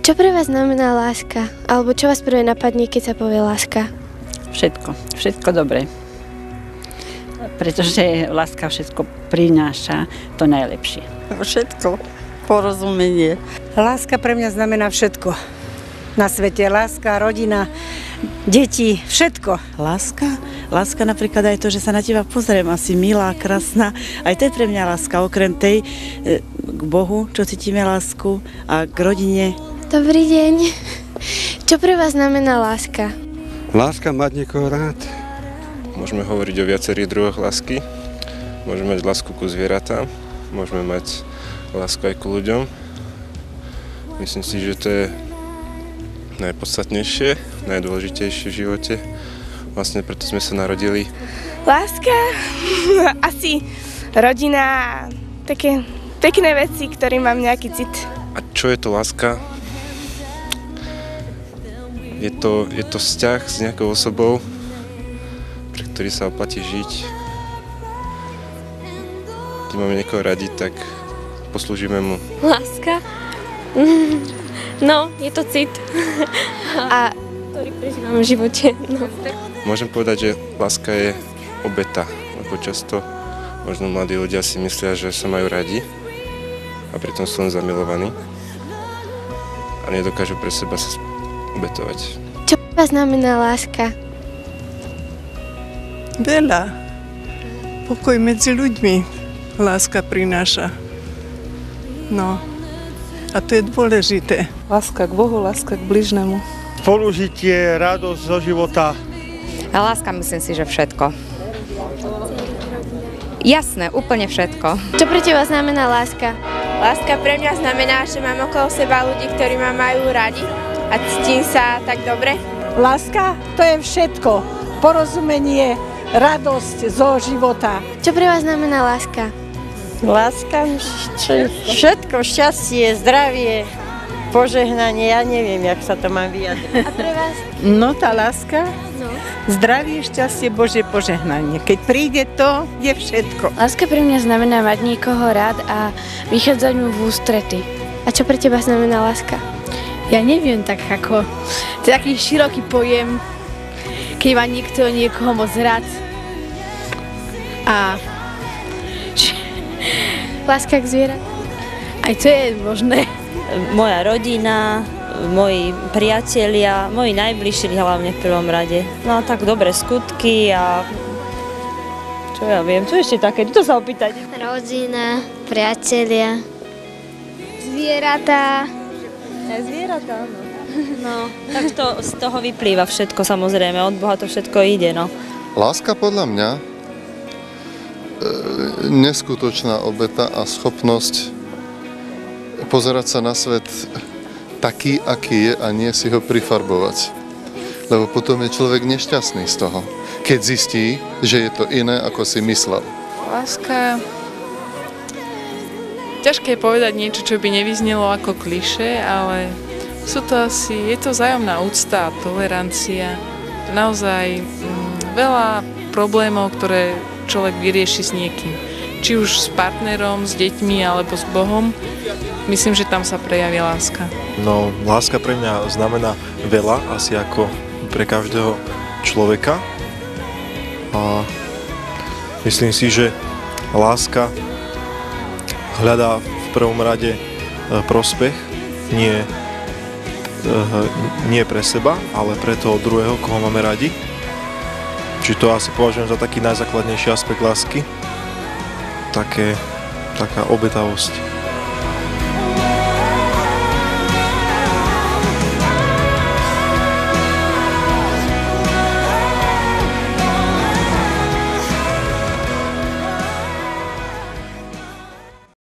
Čo pre vás znamená láska? Alebo čo vás prvé napadne, keď sa povie láska? Všetko dobré. Pretože láska všetko prináša to najlepšie. Všetko. Porozumenie. Láska pre mňa znamená všetko. Na svete láska, rodina, deti, všetko. Láska napríklad aj to, že sa na teba pozriem, asi milá, krásna. Aj to je pre mňa láska, okrem tej k Bohu, čo cítime lásku, a k rodine. Dobrý deň. Čo pre vás znamená láska? Láska mať niekoho rád. Môžeme hovoriť o viacerých druhoch lásky. Môžeme mať lásku ku zvieratám, môžeme mať lásku aj ku ľuďom. Myslím si, že to je najpodstatnejšie, najdôležitejšie v živote. Vlastne preto sme sa narodili. Láska, asi rodina, také pekné veci, ktorým mám nejaký cit. A čo je to láska? Je to vzťah s nejakou osobou, pre ktorý sa oplatí žiť. Keď máme niekoho radi, tak poslúžime mu. Láska? No, je to cit. A ktorý prežívam v živote. No. Môžem povedať, že láska je obeta, lebo často možno mladí ľudia si myslia, že sa majú radi a pritom sú len zamilovaní a nedokážu pre seba sa obetovať. Čo pre vás znamená láska? Veľa. Pokoj medzi ľuďmi láska prináša. No. A to je dôležité. Láska k Bohu, láska k bližnému. Spolužitie, radosť zo života. A láska, myslím si, že všetko. Jasné, úplne všetko. Čo pre teba znamená láska? Láska pre mňa znamená, že mám okolo seba ľudí, ktorí ma majú radi a cítim sa tak dobre. Láska, to je všetko. Porozumenie, radosť zo života. Čo pre vás znamená láska? Láska, všetko, šťastie, zdravie, požehnanie, ja neviem, jak sa to má vyjadriť. A pre vás? No, tá láska, No. zdravie, šťastie, Božie požehnanie. Keď príde to, je všetko. Láska pre mňa znamená mať niekoho rád a vychádzať mu v ústrety. A čo pre teba znamená láska? Ja neviem, tak ako... To je taký široký pojem, keď má niekto niekoho moc rád. A... Láska k zvierat? Aj to je možné. Moja rodina, moji priatelia, moji najbližší hlavne v prvom rade. No a tak dobré skutky a čo ja viem, čo ešte také, to sa opýtať. Rodina, priatelia, zvieratá. Aj zvieratá, no. No, tak to z toho vyplýva všetko, samozrejme, od Boha to všetko ide, no. Láska podľa mňa neskutočná obeta a schopnosť pozerať sa na svet taký, aký je a nie si ho prifarbovať. Lebo potom je človek nešťastný z toho, keď zistí, že je to iné, ako si myslel. Láska... Ťažké je povedať niečo, čo by nevyznelo ako klišé, ale je to vzájomná úcta a tolerancia. Naozaj veľa problémov, ktoré človek vyrieši s niekým. Či už s partnerom, s deťmi alebo s Bohom. Myslím, že tam sa prejaví láska. No, láska pre mňa znamená veľa, asi ako pre každého človeka. A myslím si, že láska hľadá v prvom rade prospech, nie pre seba, ale pre toho druhého, koho máme radi. Čiže to asi považujem za taký najzákladnejší aspekt lásky. Taká obetavosť.